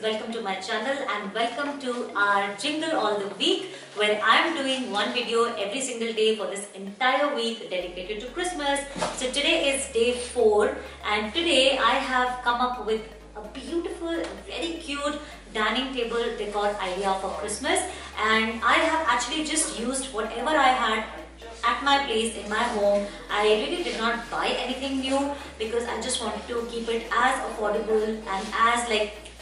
welcome to my channel and welcome to our jingle all the week where I am doing one video every single day for this entire week dedicated to Christmas. So today is day 4 and today I have come up with a beautiful, very cute dining table decor idea for Christmas, and I have actually just used whatever I had at my place in my home. I really did not buy anything new because I just wanted to keep it as affordable and as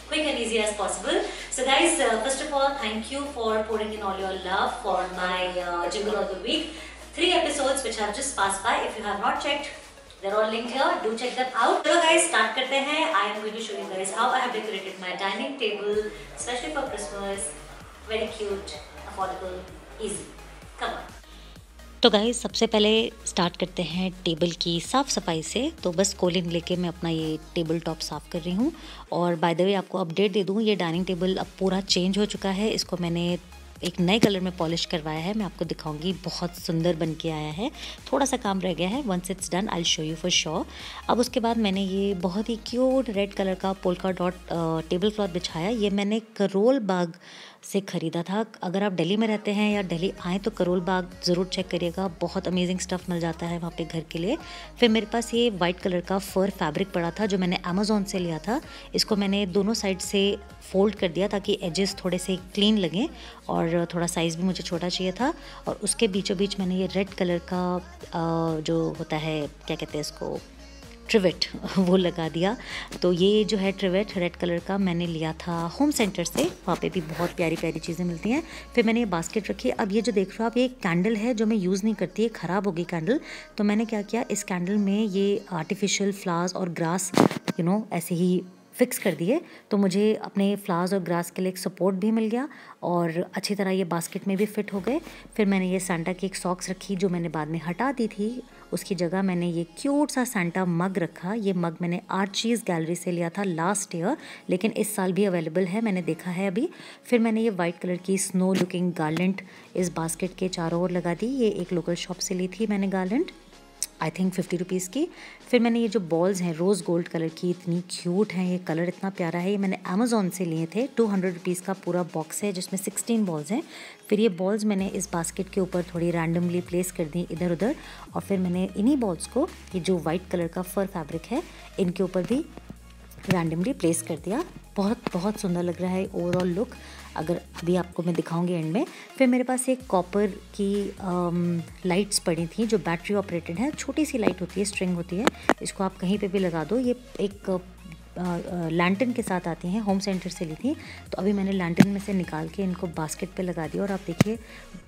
quick and easy as possible. So guys, first of all, thank you for pouring in all your love for my jingle of the week. 3 episodes which have just passed by. If you have not checked, they're all linked here. Do check them out. So guys, start karte hain. I am going to show you guys how I have decorated my dining table, especially for Christmas. Very cute, affordable, easy. Come on. तो guys, सबसे पहले start करते हैं table की साफ़ सफाई से। तो बस कोलिन लेके मैं अपना ये टेबल टॉप साफ़ कर रही हूँ। और बाय द वे आपको अपडेट दे दूँ, ये डाइनिंग टेबल अब पूरा चेंज हो चुका है। इसको मैंने एक नए कलर में पॉलिश करवाया है। मैं आपको दिखाऊंगी, बहुत सुंदर बन के आया है। थोड़ा सा काम रह गया है, once it's done I will show you for sure. अब उसके बाद मैंने ये बहुत ही क्यूट रेड कलर का पोल्का डॉट टेबल क्लॉथ बिछाया। ये मैंने करोल बाग से ख़रीदा था। अगर आप दिल्ली में रहते हैं या दिल्ली आएँ तो करोल बाग ज़रूर चेक करिएगा, बहुत अमेजिंग स्टफ़ मिल जाता है वहाँ पे घर के लिए। फिर मेरे पास ये वाइट कलर का फर फैब्रिक पड़ा था जो मैंने अमेज़ॉन से लिया था। इसको मैंने दोनों साइड से फोल्ड कर दिया ताकि एजेस थोड़े से क्लीन लगें, और थोड़ा साइज़ भी मुझे छोटा चाहिए था। और उसके बीचों बीच मैंने ये रेड कलर का जो होता है, क्या कहते हैं इसको, ट्रिवेट, वो लगा दिया। तो ये जो है ट्रिवेट रेड कलर का मैंने लिया था होम सेंटर से। वहाँ पे भी बहुत प्यारी प्यारी चीज़ें मिलती हैं। फिर मैंने ये बास्केट रखी। अब ये जो देख रहे हो आप, ये कैंडल है जो मैं यूज़ नहीं करती, है ख़राब हो गई कैंडल। तो मैंने क्या किया, इस कैंडल में ये आर्टिफिशियल फ्लावर्स और ग्रास ऐसे ही फिक्स कर दिए। तो मुझे अपने फ्लावर्स और ग्रास के लिए एक सपोर्ट भी मिल गया और अच्छी तरह ये बास्केट में भी फिट हो गए। फिर मैंने ये सांता की एक सॉक्स रखी जो मैंने बाद में हटा दी थी। उसकी जगह मैंने ये क्यूट सा सांता मग रखा। ये मग मैंने आर्चीज़ गैलरी से लिया था लास्ट ईयर, लेकिन इस साल भी अवेलेबल है, मैंने देखा है अभी। फिर मैंने ये वाइट कलर की स्नो लुकिंग गार्लेंड इस बास्केट के चारों ओर लगा दी। ये एक लोकल शॉप से ली थी मैंने गार्लेंड, आई थिंक 50 रुपीज़ की। फिर मैंने ये जो बॉल्स हैं रोज़ गोल्ड कलर की, इतनी क्यूट हैं, ये कलर इतना प्यारा है। ये मैंने अमेज़ॉन से लिए थे। 200 रुपीज़ का पूरा बॉक्स है जिसमें 16 बॉल्स हैं। फिर ये बॉल्स मैंने इस बास्केट के ऊपर थोड़ी रैंडमली प्लेस कर दी इधर उधर। और फिर मैंने इन्हीं बॉल्स को, ये जो वाइट कलर का फर फैब्रिक है, इनके ऊपर भी रैंडमली प्लेस कर दिया। बहुत बहुत सुंदर लग रहा है ओवरऑल लुक। अगर अभी आपको मैं दिखाऊंगी एंड में। फिर मेरे पास एक कॉपर की लाइट्स पड़ी थी जो बैटरी ऑपरेटेड है। छोटी सी लाइट होती है, स्ट्रिंग होती है, इसको आप कहीं पे भी लगा दो। ये एक लैंटर्न के साथ आती हैं, होम सेंटर से ली थी। तो अभी मैंने लैंटर्न में से निकाल के इनको बास्केट पे लगा दिया। और आप देखिए,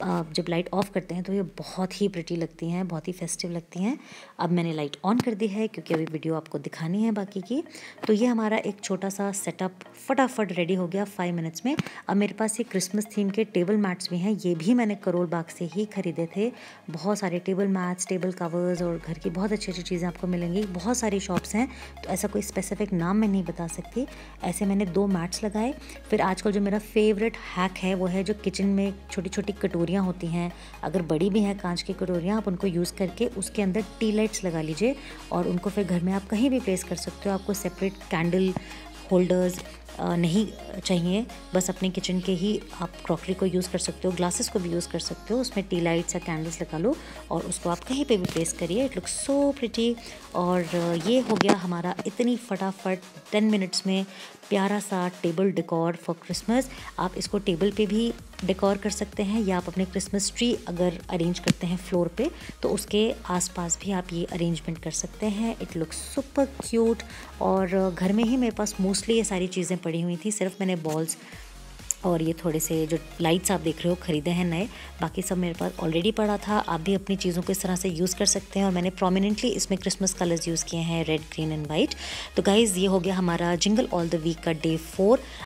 जब लाइट ऑफ करते हैं तो ये बहुत ही प्रिटी लगती हैं, बहुत ही फेस्टिव लगती हैं। अब मैंने लाइट ऑन कर दी है क्योंकि अभी वीडियो आपको दिखानी है बाकी की। तो ये हमारा एक छोटा सा सेटअप फटाफट रेडी हो गया 5 मिनट्स में। अब मेरे पास ये क्रिसमस थीम के टेबल मैट्स भी हैं। ये भी मैंने करोल बाग से ही ख़रीदे थे। बहुत सारे टेबल मैट्स, टेबल कवर्स और घर की बहुत अच्छी अच्छी चीज़ें आपको मिलेंगी। बहुत सारी शॉप्स हैं, तो ऐसा कोई स्पेसिफिक नाम मैं नहीं बता सकती। ऐसे मैंने 2 मैट्स लगाए। फिर आजकल जो मेरा फेवरेट हैक है वो है जो किचन में छोटी छोटी कटोरियाँ होती हैं, अगर बड़ी भी हैं कांच की कटोरियाँ, आप उनको यूज़ करके उसके अंदर टी लाइट्स लगा लीजिए और उनको फिर घर में आप कहीं भी प्लेस कर सकते हो। आपको सेपरेट कैंडल होल्डर्स नहीं चाहिए, बस अपने किचन के ही आप क्रॉकरी को यूज़ कर सकते हो, ग्लासेस को भी यूज़ कर सकते हो। उसमें टी लाइट्स या कैंडल्स लगा लो और उसको आप कहीं पे भी प्लेस करिए। It looks so pretty. और ये हो गया हमारा इतनी फटाफट 10 मिनट्स में प्यारा सा टेबल डेकोर फॉर क्रिसमस। आप इसको टेबल पे भी डेकोर कर सकते हैं या आप अपने क्रिसमस ट्री अगर अरेंज करते हैं फ्लोर पे तो उसके आसपास भी आप ये अरेंजमेंट कर सकते हैं। It looks super cute. और घर में ही मेरे पास मोस्टली ये सारी चीज़ें पड़ी हुई थी। सिर्फ मैंने बॉल्स और ये थोड़े से जो लाइट्स आप देख रहे हो ख़रीदे हैं नए, बाकी सब मेरे पास ऑलरेडी पड़ा था। आप भी अपनी चीज़ों को इस तरह से यूज़ कर सकते हैं। और मैंने प्रोमिनेंटली इसमें क्रिसमस कलर्स यूज़ किए हैं, रेड, ग्रीन एंड वाइट। तो गाइज़, ये हो गया हमारा जिंगल ऑल द वीक का डे 4।